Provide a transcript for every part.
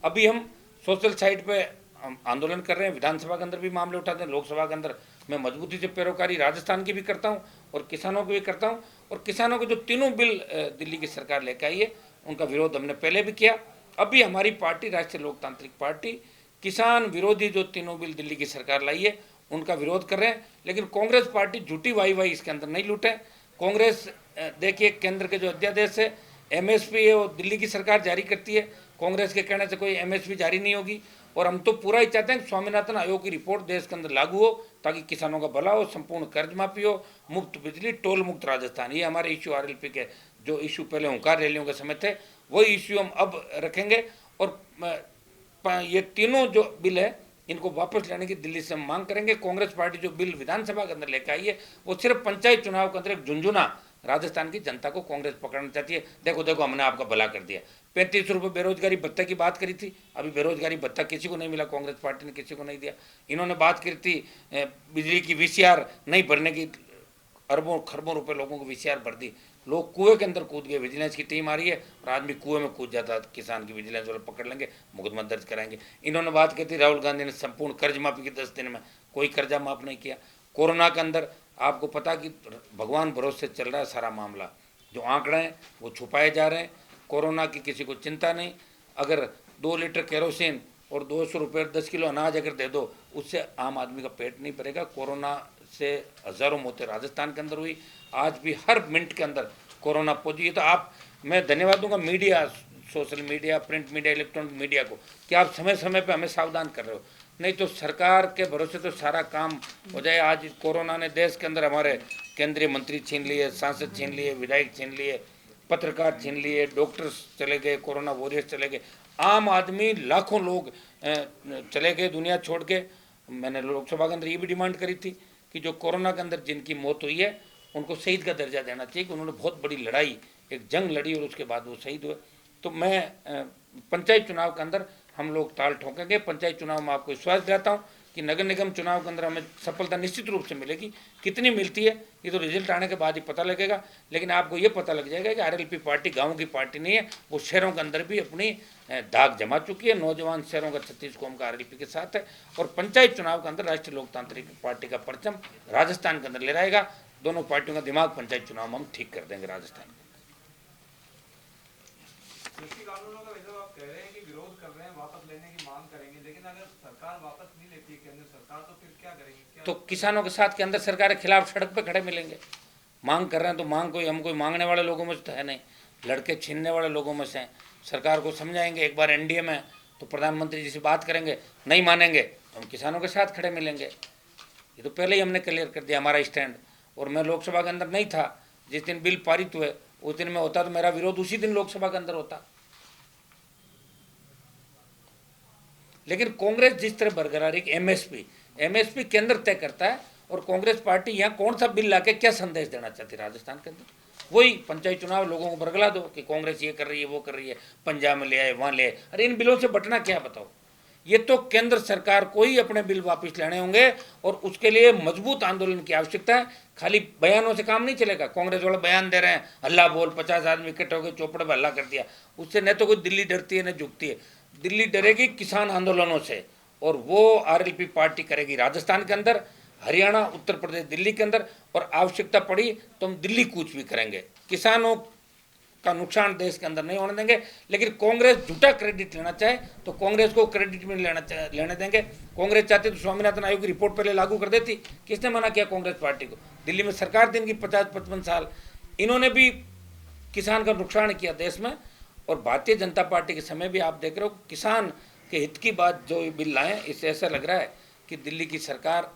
अभी हम social side पे आंदोलन कर रहे हैं, विधानसभा के अंदर भी मामले उठाते हैं, लोकसभा के अंदर मैं मजबूती से पैरोकारी राजस्थान की भी करता हूं और किसानों की भी करता हूं। और किसानों के जो तीनों बिल दिल्ली की सरकार लेकर आई है उनका विरोध हमने पहले भी किया। अभी हमारी पार्टी राष्ट्रीय लोकतांत्रिक पार्टी किसान विरोधी जो तीनों बिल दिल्ली की सरकार लाई है उनका विरोध कर रहे हैं। लेकिन कांग्रेस पार्टी झूठी वाई इसके अंदर नहीं लूटे। कांग्रेस देखिए केंद्र के जो अध्यादेश है एमएसपी है वो दिल्ली की सरकार जारी करती है, कांग्रेस के कहने से कोई एमएसपी जारी नहीं होगी। और हम तो पूरा ही चाहते हैं कि स्वामीनाथन आयोग की रिपोर्ट देश के अंदर लागू हो ताकि किसानों का भला हो, संपूर्ण कर्ज माफी हो, मुफ्त बिजली, टोल मुक्त राजस्थान। ये हमारे इश्यू आरएलपी के जो इश्यू पहले हुंकार रैलियों के समय थे वही इश्यू हम अब रखेंगे। और ये तीनों जो बिल है इनको वापस लेने की दिल्ली से हम मांग करेंगे। कांग्रेस पार्टी जो बिल विधानसभा के अंदर लेकर आई है वो सिर्फ पंचायत चुनाव के अंदर एक झुंझुना राजस्थान की जनता को कांग्रेस पकड़ना चाहती है। देखो देखो हमने आपका भला कर दिया। 35 रुपये बेरोजगारी भत्ता की बात करी थी, अभी बेरोजगारी भत्ता किसी को नहीं मिला, कांग्रेस पार्टी ने किसी को नहीं दिया। इन्होंने बात करी थी बिजली की वीसीआर नहीं भरने की, अरबों खरबों रुपए लोगों को वीसीआर भर दी, लोग कुएं के अंदर कूद गए, विजिलेंस की टीम आ रही है और आदमी कुएं में कूद जाता, किसान की विजिलेंस वाले पकड़ लेंगे, मुकदमा दर्ज कराएंगे। इन्होंने बात की थी राहुल गांधी ने संपूर्ण कर्ज माफी की 10 दिन में, कोई कर्जा माफ नहीं किया। कोरोना के अंदर आपको पता कि भगवान भरोसे चल रहा है सारा मामला, जो आंकड़े हैं वो छुपाए जा रहे हैं। कोरोना की किसी को चिंता नहीं। अगर 2 लीटर केरोसिन और 200 रुपये 10 किलो अनाज अगर दे दो उससे आम आदमी का पेट नहीं भरेगा। कोरोना से हजारों मौतें राजस्थान के अंदर हुई, आज भी हर मिनट के अंदर कोरोना पहुंची। तो आप, मैं धन्यवाद दूंगा media, social media, print media, electronic media को कि आप समय समय पे हमें सावधान कर रहे हो, नहीं तो सरकार के भरोसे तो सारा काम हो जाए। आज कोरोना ने देश के अंदर हमारे केंद्रीय मंत्री छीन लिए, सांसद छीन लिए, विधायक छीन लिए, पत्रकार छीन लिए, डॉक्टर्स चले गए, कोरोना वॉरियर्स चले गए, आम आदमी लाखों लोग चले गए दुनिया छोड़ के। मैंने लोकसभा के अंदर ये भी डिमांड करी थी कि जो कोरोना के अंदर जिनकी मौत हुई है उनको शहीद का दर्जा देना चाहिए, कि उन्होंने बहुत बड़ी लड़ाई, एक जंग लड़ी और उसके बाद वो शहीद हुए। तो मैं पंचायत चुनाव के अंदर हम लोग ताल ठोकेंगे। पंचायत चुनाव में आपको विश्वास दिलाता हूँ कि नगर निगम चुनाव के अंदर हमें सफलता निश्चित रूप से मिलेगी। कितनी मिलती है ये तो रिजल्ट आने के बाद ही पता लगेगा, लेकिन आपको ये पता लग जाएगा कि आरएलपी पार्टी गाँव की पार्टी नहीं है, वो शहरों के अंदर भी अपनी दाग जमा चुकी है। नौजवान शहरों का 36 कौम का आरएलपी के साथ है और पंचायत चुनाव के अंदर राष्ट्रीय लोकतांत्रिक पार्टी का परचम राजस्थान के अंदर ले रहेगा। दोनों पार्टियों का दिमाग पंचायत चुनाव में हम ठीक कर देंगे राजस्थान का। कृषि कानूनों का वैसे आप कह रहे हैं कि विरोध कर रहे हैं, वापस लेने की मांग करेंगे, लेकिन अगर सरकार वापस नहीं लेती है केंद्र सरकार तो फिर क्या करेंगे? तो किसानों के साथ केंद्र सरकार के खिलाफ सड़क पे खड़े मिलेंगे। मांग कर रहे हैं तो मांग कोई, हम कोई मांगने वाले लोगों में से तो है नहीं, लड़के छीनने वाले लोगों में से हैं। सरकार को समझाएंगे, एक बार एनडीए में तो प्रधानमंत्री जी से बात करेंगे, नहीं मानेंगे तो हम किसानों के साथ खड़े मिलेंगे। ये तो पहले ही हमने क्लियर कर दिया हमारा स्टैंड। और मैं लोकसभा के अंदर नहीं था जिस दिन बिल पारित हुए, उस दिन मैं होता तो मेरा विरोध उसी दिन लोकसभा के अंदर होता। लेकिन कांग्रेस जिस तरह बरकरार है, एमएसपी केंद्र तय करता है और कांग्रेस पार्टी यहाँ कौन सा बिल लाके क्या संदेश देना चाहती है राजस्थान के अंदर, वही पंचायत चुनाव लोगों को बरगला दो कि कांग्रेस ये कर रही है, वो कर रही है, पंजाब में ले आए, वहाँ ले आए। अरे इन बिलों से बटना क्या बताओ? ये तो केंद्र सरकार को ही अपने बिल वापस लेने होंगे और उसके लिए मजबूत आंदोलन की आवश्यकता है। खाली बयानों से काम नहीं चलेगा। कांग्रेस वाले बयान दे रहे हैं, हल्ला बोल, 50 आदमी इकट्ठे हो गए, चौपड़े पर हल्ला कर दिया, उससे न तो कोई दिल्ली डरती है न झुकती है। दिल्ली डरेगी किसान आंदोलनों से और वो आरएलपी पार्टी करेगी राजस्थान के अंदर, हरियाणा, उत्तर प्रदेश, दिल्ली के अंदर, और आवश्यकता पड़ी तो हम दिल्ली कूच भी करेंगे। किसानों का नुकसान देश के अंदर नहीं होने देंगे। लेकिन कांग्रेस झूठा क्रेडिट लेना चाहे तो कांग्रेस को क्रेडिट में लेने देंगे। कांग्रेस चाहती तो स्वामीनाथन आयोग की रिपोर्ट पहले लागू कर देती। किसने मना किया कांग्रेस पार्टी को? दिल्ली में सरकार थी इनकी 50-55 साल, इन्होंने भी किसान का नुकसान किया देश में। और भारतीय जनता पार्टी के समय भी आप देख रहे हो किसान के हित की बात जो बिल लाए, इससे ऐसा लग रहा है कि दिल्ली की सरकार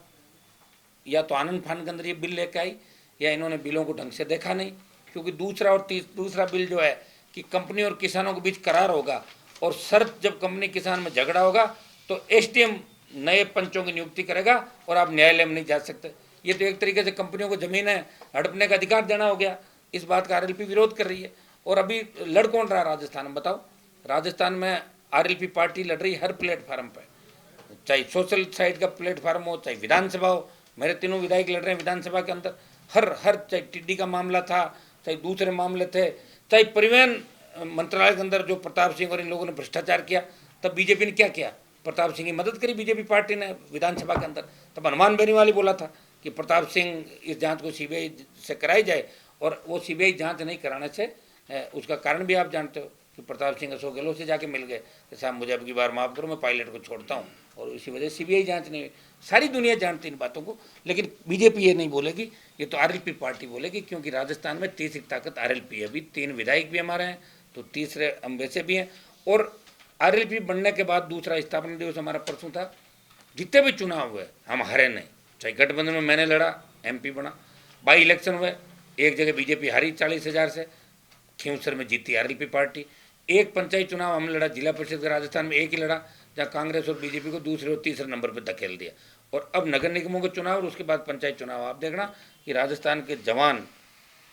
या तो आनंद फान के अंदर ये बिल लेकर आई या इन्होंने बिलों को ढंग से देखा नहीं। क्योंकि दूसरा बिल जो है कि कंपनी और किसानों के बीच करार होगा और शर्त जब कंपनी किसान में झगड़ा होगा तो एसडीएम नए पंचों की नियुक्ति करेगा और आप न्यायालय में नहीं जा सकते। ये तो एक तरीके से कंपनियों को जमीन है हड़पने का अधिकार देना हो गया। इस बात का आरएलपी विरोध कर रही है। और अभी लड़ कौन रहा राजस्थान में बताओ? राजस्थान में आरएलपी पार्टी लड़ रही हर प्लेटफार्म पर, चाहे सोशल साइड का प्लेटफार्म हो, चाहे विधानसभा हो। मेरे तीनों विधायक लड़ रहे हैं विधानसभा के अंदर, हर चाहे टिड्डी का मामला था, चाहे दूसरे मामले थे, चाहे परिवहन मंत्रालय के अंदर जो प्रताप सिंह और इन लोगों ने भ्रष्टाचार किया, तब बीजेपी ने क्या किया, प्रताप सिंह की मदद करी बीजेपी पार्टी ने विधानसभा के अंदर। तब हनुमान बेनीवाल बोला था कि प्रताप सिंह इस जांच को सीबीआई से कराई जाए, और वो सीबीआई जांच नहीं कराने से उसका कारण भी आप जानते हो कि प्रताप सिंह अशोक गहलोत से जाके मिल गए कि साहब मुझे अब की बार माफ़ करो, मैं पायलट को छोड़ता हूँ, और इसी वजह से सीबीआई जांच नहीं हुई। सारी दुनिया जानती इन बातों को, लेकिन बीजेपी ये नहीं बोलेगी, ये तो आरएलपी पार्टी बोलेगी, क्योंकि राजस्थान में तीसरी ताकत आरएलपी है। अभी 3 विधायक भी हमारे हैं, तो तीसरे हम वैसे भी हैं। और आरएलपी बनने के बाद दूसरा स्थापना दिवस हमारा परसों था। जितने भी चुनाव हुए हम हारे नहीं, चाहे गठबंधन में मैंने लड़ा, एमपी बना, बाई इलेक्शन हुए, एक जगह बीजेपी हारी 40,000 से, खींवसर में जीती आरएलपी पार्टी। एक पंचायत चुनाव हम लड़ा जिला परिषद का राजस्थान में, एक ही लड़ा, जहाँ कांग्रेस और बीजेपी को दूसरे और तीसरे नंबर पर धकेल दिया। और अब नगर निगमों के चुनाव और उसके बाद पंचायत चुनाव, आप देखना कि राजस्थान के जवान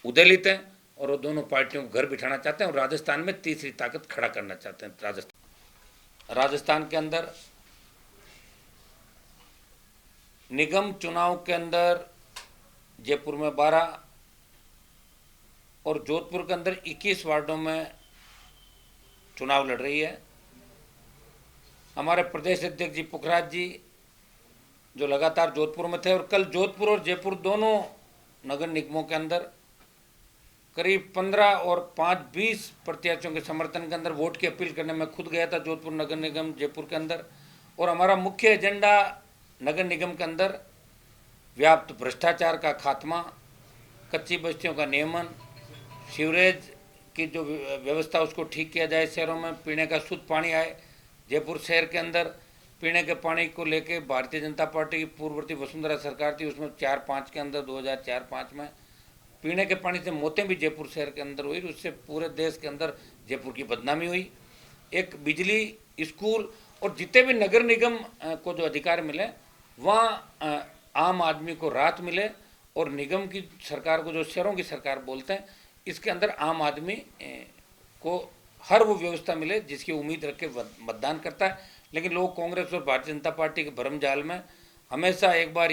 उदलित हैं और वो दोनों पार्टियों को घर बिठाना चाहते हैं और राजस्थान में तीसरी ताकत खड़ा करना चाहते हैं। राजस्थान के अंदर निगम चुनाव के अंदर जयपुर में 12 और जोधपुर के अंदर 21 वार्डों में चुनाव लड़ रही है। हमारे प्रदेश अध्यक्ष जी पुखराज जी जो लगातार जोधपुर में थे, और कल जोधपुर और जयपुर दोनों नगर निगमों के अंदर करीब 15 और 5-20 प्रत्याशियों के समर्थन के अंदर वोट की अपील करने में खुद गया था जोधपुर नगर निगम जयपुर के अंदर। और हमारा मुख्य एजेंडा नगर निगम के अंदर व्याप्त भ्रष्टाचार का खात्मा, कच्ची बस्तियों का नियमन, सीवरेज की जो व्यवस्था उसको ठीक किया जाए, शहरों में पीने का शुद्ध पानी आए। जयपुर शहर के अंदर पीने के पानी को लेके भारतीय जनता पार्टी की पूर्ववर्ती वसुंधरा सरकार थी, उसमें 4-5 के अंदर 2004-5 में पीने के पानी से मौतें भी जयपुर शहर के अंदर हुई, उससे पूरे देश के अंदर जयपुर की बदनामी हुई। एक बिजली, स्कूल और जितने भी नगर निगम को जो अधिकार मिले वहाँ आम आदमी को राहत मिले, और निगम की सरकार को जो शहरों की सरकार बोलते हैं, इसके अंदर आम आदमी को हर वो व्यवस्था मिले जिसकी उम्मीद रख के मतदान करता है। लेकिन लोग कांग्रेस और भारतीय जनता पार्टी के भ्रम जाल में हमेशा एक बार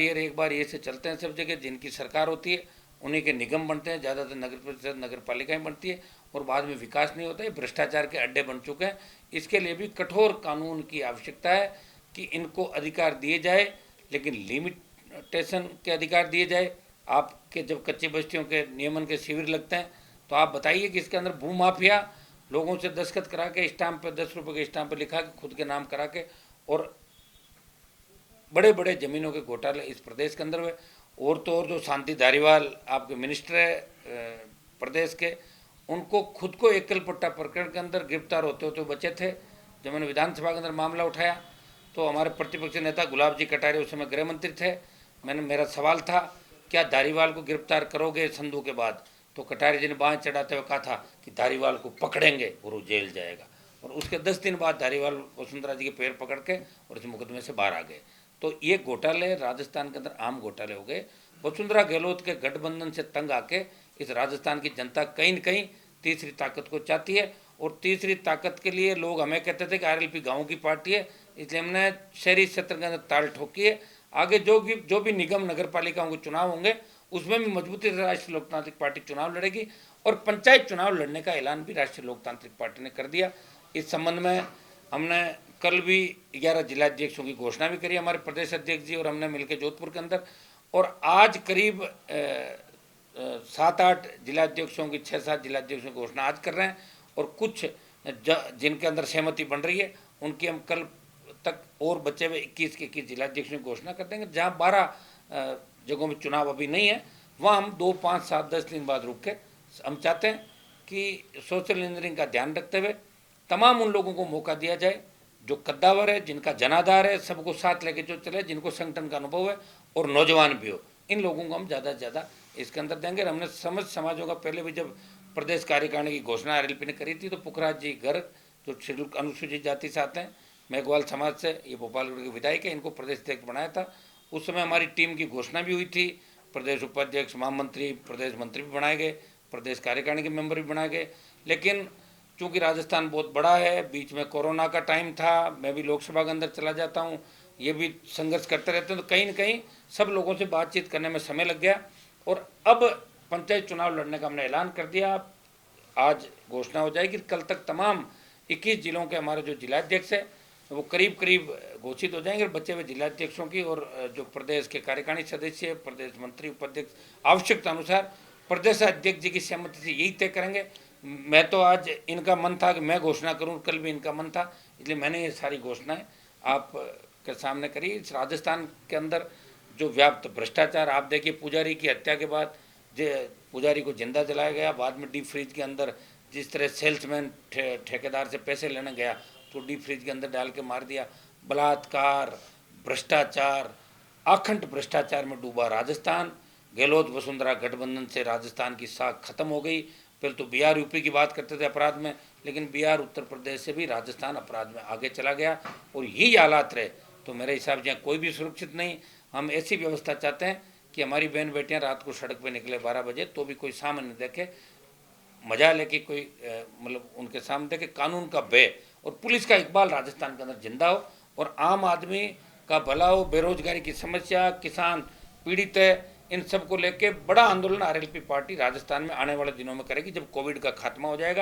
ये से चलते हैं। सब जगह जिनकी सरकार होती है उन्हीं के निगम बनते हैं, ज़्यादातर नगर परिषद नगर पालिकाएँ बनती है, और बाद में विकास नहीं होता है। भ्रष्टाचार के अड्डे बन चुके हैं। इसके लिए भी कठोर कानून की आवश्यकता है कि इनको अधिकार दिए जाए, लेकिन लिमिटेशन के अधिकार दिए जाए। आपके जब कच्ची बस्तियों के नियमन के शिविर लगते हैं तो आप बताइए कि इसके अंदर भूमाफिया लोगों से दस्तखत करा के स्टाम्प पे 10 रुपये के स्टाम्प पे लिखा के खुद के नाम करा के, और बड़े बड़े ज़मीनों के घोटाले इस प्रदेश के अंदर हुए। और तो और जो शांति धारीवाल आपके मिनिस्टर है प्रदेश के, उनको खुद को एकल पट्टा प्रकरण के अंदर गिरफ्तार होते होते बचे थे। जब मैंने विधानसभा के अंदर मामला उठाया तो हमारे प्रतिपक्ष नेता गुलाब जी कटारिया उस समय गृह मंत्री थे। मेरा सवाल था, क्या धारीवाल को गिरफ्तार करोगे संधू के बाद? तो कटारिया जी ने बाँह चढ़ाते हुए कहा था कि धारीवाल को पकड़ेंगे और वो जेल जाएगा। और उसके 10 दिन बाद धारीवाल वसुंधरा जी के पैर पकड़ के और इस मुकदमे से बाहर आ गए। तो ये घोटाले राजस्थान के अंदर आम घोटाले हो गए। वसुंधरा गहलोत के गठबंधन से तंग आके इस राजस्थान की जनता कहीं न कहीं तीसरी ताकत को चाहती है, और तीसरी ताकत के लिए लोग हमें कहते थे कि आरएलपी गाँव की पार्टी है, इसलिए हमने शहरी क्षेत्र के अंदर ताल ठोकी है। आगे जो भी निगम नगर पालिकाओं के चुनाव होंगे उसमें भी मजबूती से राष्ट्रीय लोकतांत्रिक पार्टी चुनाव लड़ेगी, और पंचायत चुनाव लड़ने का ऐलान भी राष्ट्रीय लोकतांत्रिक पार्टी ने कर दिया। इस संबंध में हमने कल भी 11 जिलाध्यक्षों की घोषणा भी करी, हमारे प्रदेश अध्यक्ष जी और हमने मिलकर जोधपुर के अंदर। और आज करीब 7-8 जिलाध्यक्षों की 6-7 जिलाध्यक्षों की घोषणा आज कर रहे हैं, और कुछ जिनके अंदर सहमति बन रही है उनकी हम कल तक और बचे हुए 21 के 21 जिलाध्यक्षों की घोषणा कर देंगे। जहाँ 12 जगहों में चुनाव अभी नहीं है वहाँ हम 2, 5, 7, 10 दिन बाद रुक के हम चाहते हैं कि सोशल इंजीनियरिंग का ध्यान रखते हुए तमाम उन लोगों को मौका दिया जाए जो कद्दावर है, जिनका जनाधार है, सबको साथ लेके जो चले, जिनको संगठन का अनुभव है और नौजवान भी हो। इन लोगों को हम ज़्यादा से ज़्यादा इसके अंदर देंगे। हमने समस्त समाजों का पहले भी जब प्रदेश कार्यकारिणी की घोषणा आरएलपी ने करी थी तो पुखराज जी गर्ग जो शेड्यूल अनुसूचित जाति से आते हैं, मेघवाल समाज से, ये भोपालगढ़ के विधायक है, इनको प्रदेश अध्यक्ष बनाया था। उस समय हमारी टीम की घोषणा भी हुई थी, प्रदेश उपाध्यक्ष, महामंत्री, प्रदेश मंत्री भी बनाए गए, प्रदेश कार्यकारिणी के मेंबर भी बनाए गए। लेकिन चूँकि राजस्थान बहुत बड़ा है, बीच में कोरोना का टाइम था, मैं भी लोकसभा के अंदर चला जाता हूँ, ये भी संघर्ष करते रहते हैं, तो कहीं न कहीं सब लोगों से बातचीत करने में समय लग गया। और अब पंचायत चुनाव लड़ने का हमने ऐलान कर दिया। आज घोषणा हो जाएगी, कल तक तमाम 21 जिलों के हमारे जो जिलाध्यक्ष है वो करीब करीब घोषित हो जाएंगे। बचे हुए जिलाध्यक्षों की और जो प्रदेश के कार्यकारिणी सदस्य, प्रदेश मंत्री, उपाध्यक्ष आवश्यकता अनुसार प्रदेश अध्यक्ष जी की सहमति से यही तय करेंगे। मैं तो आज इनका मन था कि मैं घोषणा करूं, कल भी इनका मन था, इसलिए मैंने ये सारी घोषणाएं आप के सामने करी। इस राजस्थान के अंदर जो व्याप्त भ्रष्टाचार, आप देखिए पुजारी की हत्या के बाद पुजारी को जिंदा जलाया गया, बाद में डीप फ्रीज के अंदर जिस तरह सेल्समैन ठेकेदार से पैसे लेने गया तो डीप फ्रीज के अंदर डाल के मार दिया। बलात्कार, भ्रष्टाचार, अखंड भ्रष्टाचार में डूबा राजस्थान। गहलोत वसुंधरा गठबंधन से राजस्थान की साख खत्म हो गई। पहले तो बिहार यूपी की बात करते थे अपराध में, लेकिन बिहार उत्तर प्रदेश से भी राजस्थान अपराध में आगे चला गया और यही हालात रहे तो मेरे हिसाब से कोई भी सुरक्षित नहीं। हम ऐसी व्यवस्था चाहते हैं कि हमारी बहन बेटियां रात को सड़क पे निकले 12 बजे तो भी कोई सामने देखे, मजा लेके कोई मतलब उनके सामने देखे। कानून का भय और पुलिस का इकबाल राजस्थान के अंदर जिंदा हो और आम आदमी का भला हो। बेरोजगारी की समस्या, किसान पीड़ित है, इन सब को लेके बड़ा आंदोलन आरएलपी पार्टी राजस्थान में आने वाले दिनों में करेगी जब कोविड का खात्मा हो जाएगा।